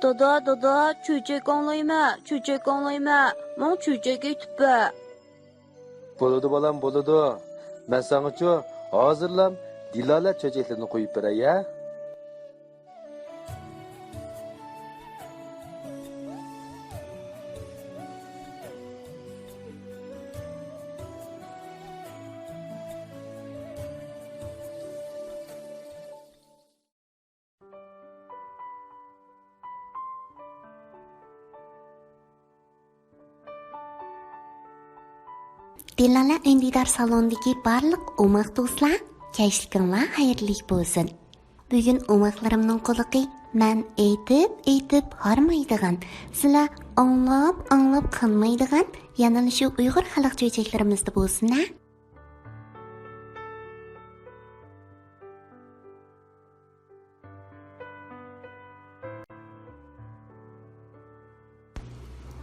Dada, çöçek anlayma. Mon çöçek etip. Boludu balam, boludu. Ben sana hazırlam, Dilala çöçeklerini koyup bere ya. Dilala Endidar salondagi barliq o'maq do'stlar, kashliginglar xayrli bo'lsin. Bugun o'maqlarimning quliqi men aytib harmaydigan, sizlar anglab qanmaydigan, yana shu Uyg'ur xalq cho'chaklarimizda bo'lsin-a.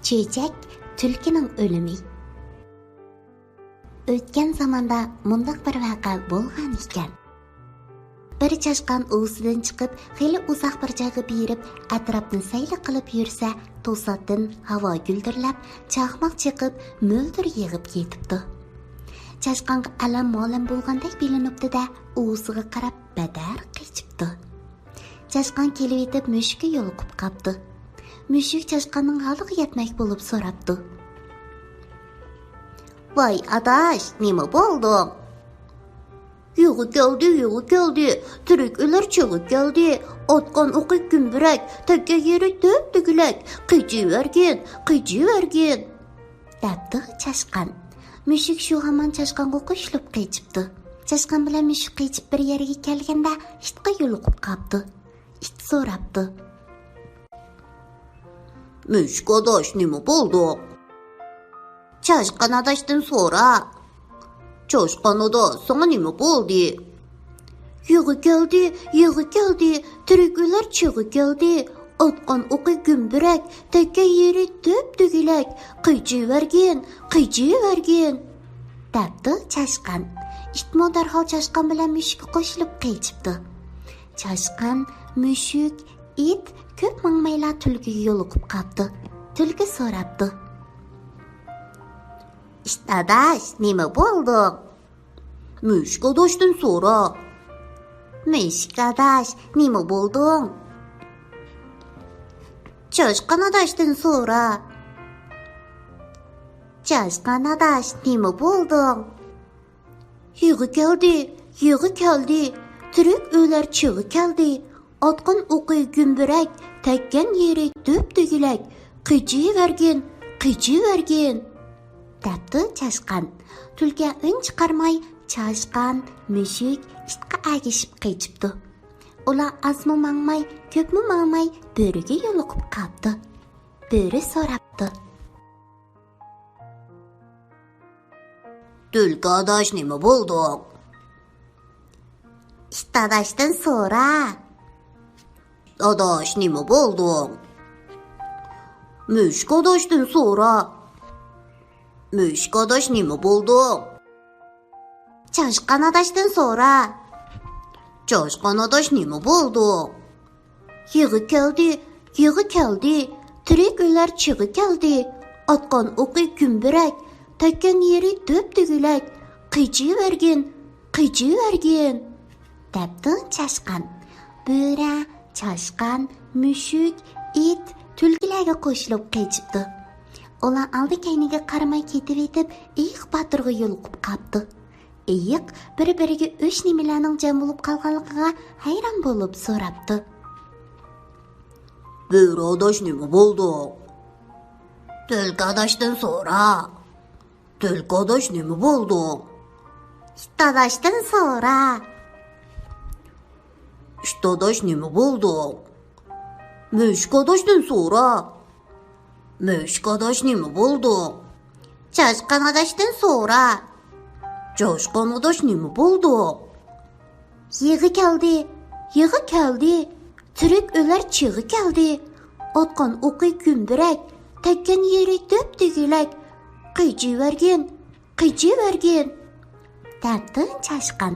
Cho'chak tulkining o'limi. O'tgan zamonda mundaq bir voqea bo'lgan ekan. Bir chashqan o'zidan chiqib, xeyli uzoq bir joyga berib, atrofni sayli qilib yursa, to'satdan havo guldirlab, chaqmoq chiqib, mo'ldir yig'ib ketibdi. Chashqonga alam ma'lum bo'lgandek bilinibdi-da, o'ziga qarab badar qichibdi. Chashqon kelib yetib, mushukka yo'liqib qapti. Mushuk chashqonning holiga yetmak bo'lib so'rabdi. Vay adaş, nima bo'ldi? Yug'i keldi. Tirik ular chiqib keldi. Otgan o'qi gumburak, takka yeri tugulak. Qijivergin. Dabdi chashqon. Mushuk shu hamon chashqonga qo'shilib qichibdi. Chashqon bilan mushuk qichib bir yerga kelganda, itga yo'liqib qapti. It so'rabdi. Mushuk adaş, nima bo'ldi? Chashqon adashdan so'ra. Chashqon adaş, sana nima bo'ldi? Yig'i keldi. Tirik ular chiqib keldi. Otgan o'qi gumburak, takka yeri tugulak. Qijivergin. Dabdi chashqon. Itmo darhol chashqon bilan mushukka qo'shilib qichibdi. Chashqon, mushuk, it ko'p mangmaylar tulkiga yo'liqib qapti. Tulki so'rabdi. Adaş, nima bo'ldi? Mushuk adashdan so'ra. Mushuk adaş, nima bo'ldi? Chashqon adashdan so'ra. Chashqon adaş, nima bo'ldi? Yig'i keldi. Tirik o'lar chiqib keldi. Otgan o'qi gumburak, takkan yeri tugulak. Qijivergin. Dabdi chashqon. Tulki un chiqarmay, chashqon, mushuk itga agishib qichibdi. Ular azmi mangmay, ko'pmi mangmay, bo'riga yo'liqib qapti. Bo'ri so'rabdi. Tulki adaş, nima bo'ldi? It adashdan so'ra. Adaş, nima bo'ldi? Mushuk adashdan so'ra. Mushuk adaş, nima bo'ldi? Chashqon adashdan so'ra. Chashqon adaş, nima bo'ldi? Yig'i keldi. Tirik ular chiqib keldi. Otgan o'qi gumburak, takkan yeri tugulak. Qijivergin. Dabdi chashqon. Bo'ri, chashqon, mushuk, it tulkilarga qo'shilib qichibdi. Ular oldi kayniga qaramay ketib yetib, iyiq batirga yo'liqib qapti. Iyiq bir-biriga o'sh nimalarning jam bo'lib qolganligiga hayron bo'lib so'rabdi. Bo'ri adaş, nima bo'ldi? Tulki adashdan so'ra. Tulki adaş, nima bo'ldi? It adashdan so'ra. It adaş, nima bo'ldi? Mushuk adashdan so'ra. Mushuk adaş, nima bo'ldi? Chashqon adashdan so'ra. Chashqon adaş, nima bo'ldi? Yig'i keldi. Tirik ular chiqib keldi. Otgan o'qi gumburak, takkan yeri tugulak. Qijivergin. Dabdi chashqon.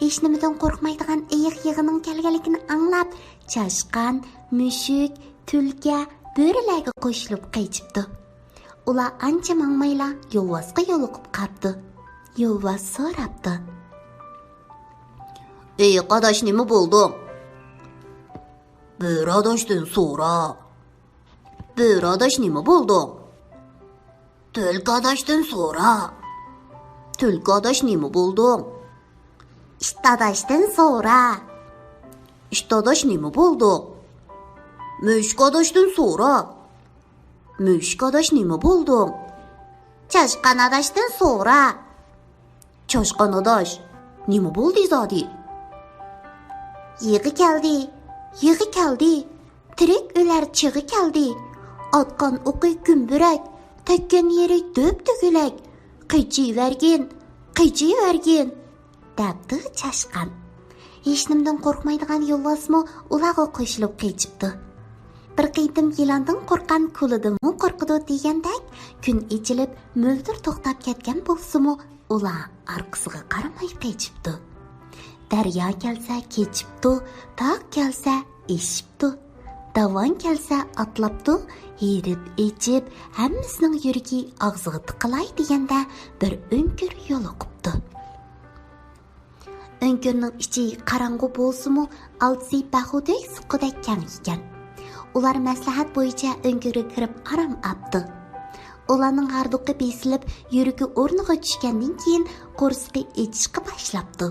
Hech nimadan qo'rqmaydigan iyiq yig'ining kelganligini anglab, chashqon, mushuk, tulki bo'rilarga qo'shilib qaychibdi. Ular ancha mangmayla yo'lvosga yo'liqib qapti. Yo'lvos so'rabdi: "Ey qadash, nima bo'ldi?" "Bo'ri adashdan so'ra." "Bo'ri adash nima bo'ldi?" "Tulki adashdan so'ra." "Tulki adash nima bo'ldi?" "It adashdan so'ra." "It adash nima bo'ldi?" "Mushuk adashdan so'ra." "Mushuk adash nima bo'ldi?" "Chashqan adashdan so'ra." "Chashqan adash nima bo'ldi zodi?" "Yig'i keldi. Tirik o'lar chig'i keldi. Otgan o'qi gumburak, takkan yeri do'p-tugulak. Qiychiyvergin, debdi chashqan. Hech nimdan qo'rqmaydigan yo'lvosmi ularga qo'shilib qaychibdi. Bir qitim yilondan qo'rqqan ko'lidanmi qo'rqidi degandek, kun ichilib mo'ldir to'xtab ketgan bo'lsa-mu, ular orqasiga qaramay qaychibdi. Daryo kelsa kechibdi, tog' kelsa eshibdi. Davon kelsa atlabdi, herib echib, hammasining yuragi og'ziga tiqilay deganda bir o'nkir yo'l o'qibdi. O'nkirning ichi qorong'u bo'lsa-mu, altsi bahudek suqidek keng ekan. Ular maslahat bo'yicha o'nkirga kirib aram opdi. Ularning harduqi besilib, yuragi o'rniga tushgandan keyin qo'rsqi echishga boshlabdi.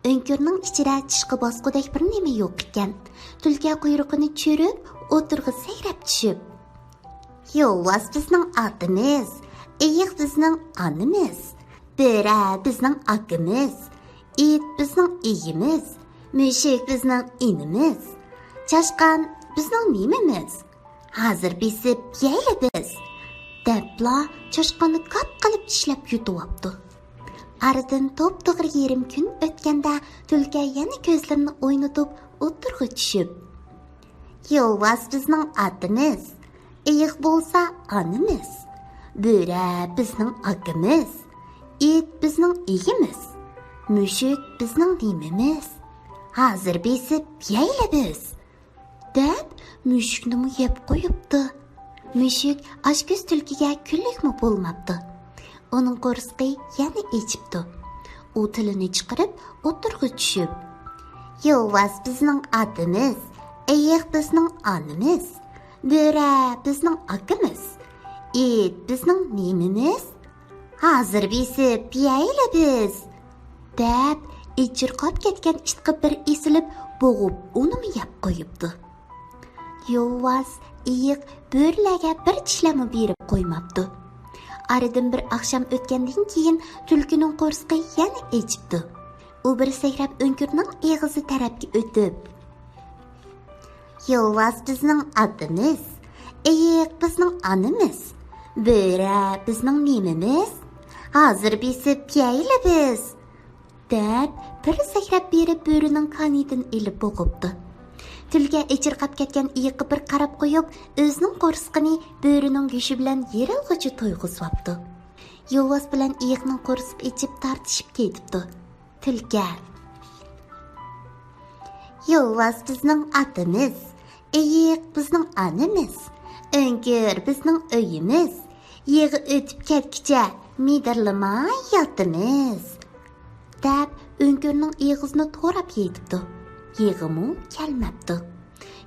O'nkirning ichida tishqi bosqudek bir nima yo'q ekan. Tulki quyrug'ini cho'rib, o'tirg'i sayrab tushib: "Yo'lvos bizning otimiz, ayiq bizning onimiz, bo'ri bizning akamiz, it bizning egimiz, mushuk bizning inimiz, chashqan bizning nimamiz. Hozir besib yeyli biz." debla chashqanni kap qilib tishlab yutyapti. Aradan to'p-to'g'ri yarim kun o'tganda tulki yana ko'zlarini o'ynatib o'tirg'i tushib: "Yo'lvos bizning otimiz, ayiq bo'lsa onimiz, bo'ri bizning akamiz, it bizning egimiz, mushuk bizning nimamiz. Hozir besib yeyli biz." deb mushukni yeb qo'yibdi. Mushuk ashko'z tulkiga kunlikmi bo'lmabdi. Uning qo'rsqi yana echibdi. U tilini chiqarib o'tirg'i tushib: "Yo'lvos bizning otimiz, ayiq bizning onimiz, bo'ri bizning akamiz, it bizning nimamiz. Hozir besib yeyli biz." deb ichirqab ketgan itga bir esilib bo'g'ib uni yeb qo'yibdi. Yo'lvos ayiq bo'rilarga bir tishlama berib qo'ymabdi. Aradan bir oqshom o'tgandan keyin tulkining qo'rsqi yana echibdi. U bir sayrab o'nkirning eg'izi tarafga o'tib: "Yo'lvos bizning otimiz, ayiq bizning onimiz, bo'ri bizning nimamiz. Hozir besib yeyli biz." deb bir sayrab berib bo'rining qonidan ilib bo'g'ibdi. Tulki ichirqab ketgan ayiqqa bir qarab qo'yib, o'zining qo'rsqini bo'rining go'shi bilan yerilg'icha to'yg'izibdi. Yo'lvos bilan ayiqning qo'rsq ichib tartishib ketibdi. Tulki: "Yo'lvos bizning otimiz, ayiq bizning onimiz, o'nkir bizning uyimiz, yig'i o'tib ketgicha midirlamay yotimiz" deb o'nkirning eg'izini to'rab yetibdi. Yig'imi kelmabdi.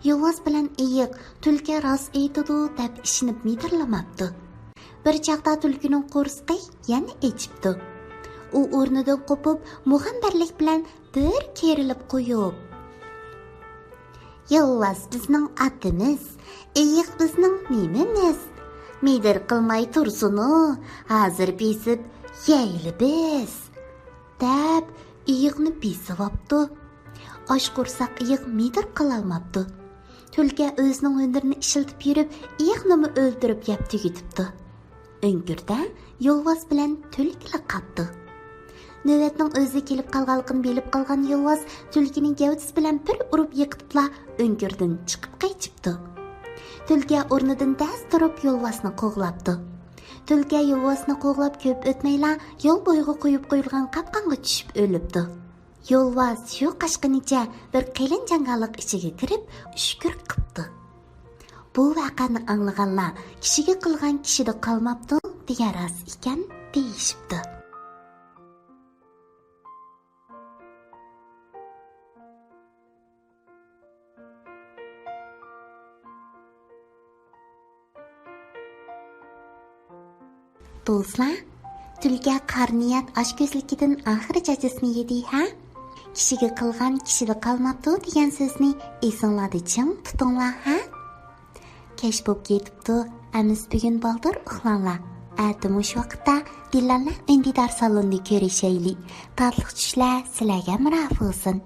Yo'lvos bilan ayiq tulki rost aytadi deb ishinib midirlamabdi. Bir chaqda tulkining qo'rsqi yana echibdi. U o'rnidan qo'pib, mug'ambarlik bilan bir kerilib qo'yib: "Yo'lvos bizning otimiz, ayiq bizning nimamiz. Midir qilmay tursunu, hozir besib yeyli biz" deb ayiqni besivabdi. Osh qo'rsoq ayiq midir qilolmabdi. Tulki o'zining hundarini ishiltib yurib, ayiqni o'ldirib yeb tugitibdi. O'ngirda yo'lvos bilan tulki qapti. Navbatning o'zi kelib qolganligini bilib qolgan yo'lvos tulkining gavdasi bilan bir urib yiqitibla o'ngirdan chiqib qaytibdi. Tulki o'rnidan dast turib yo'lvosni qo'g'labdi. Tulki yo'lvosni qo'g'lab ko'p o'tmayla yo'l bo'yiga qo'yib qo'yilgan qapqonga tushib o'libdi. Yo'lvos shu qashqinicha bir qalin jangalliq ichiga kirib, shukr qilibdi. bu voqeani anglaganlar kishiga qilgan kishida qolmabdi degan rost ekan deyishibdi. Do'stlar, tulga qarniyat oshko'zligidan oxiri jazosini yedi ha? Kishiga qilgan kishida qolmabdi degan so'zni esinglarda chim tutinglar ha? Kech bo'lib ketibdi, amis bugun baldir uxlanglar. Atmush vaqtda dillarlar indidar salonda ko'rishaylik. Tatliq tushlar sizlarga ma'ruf bo'lsin.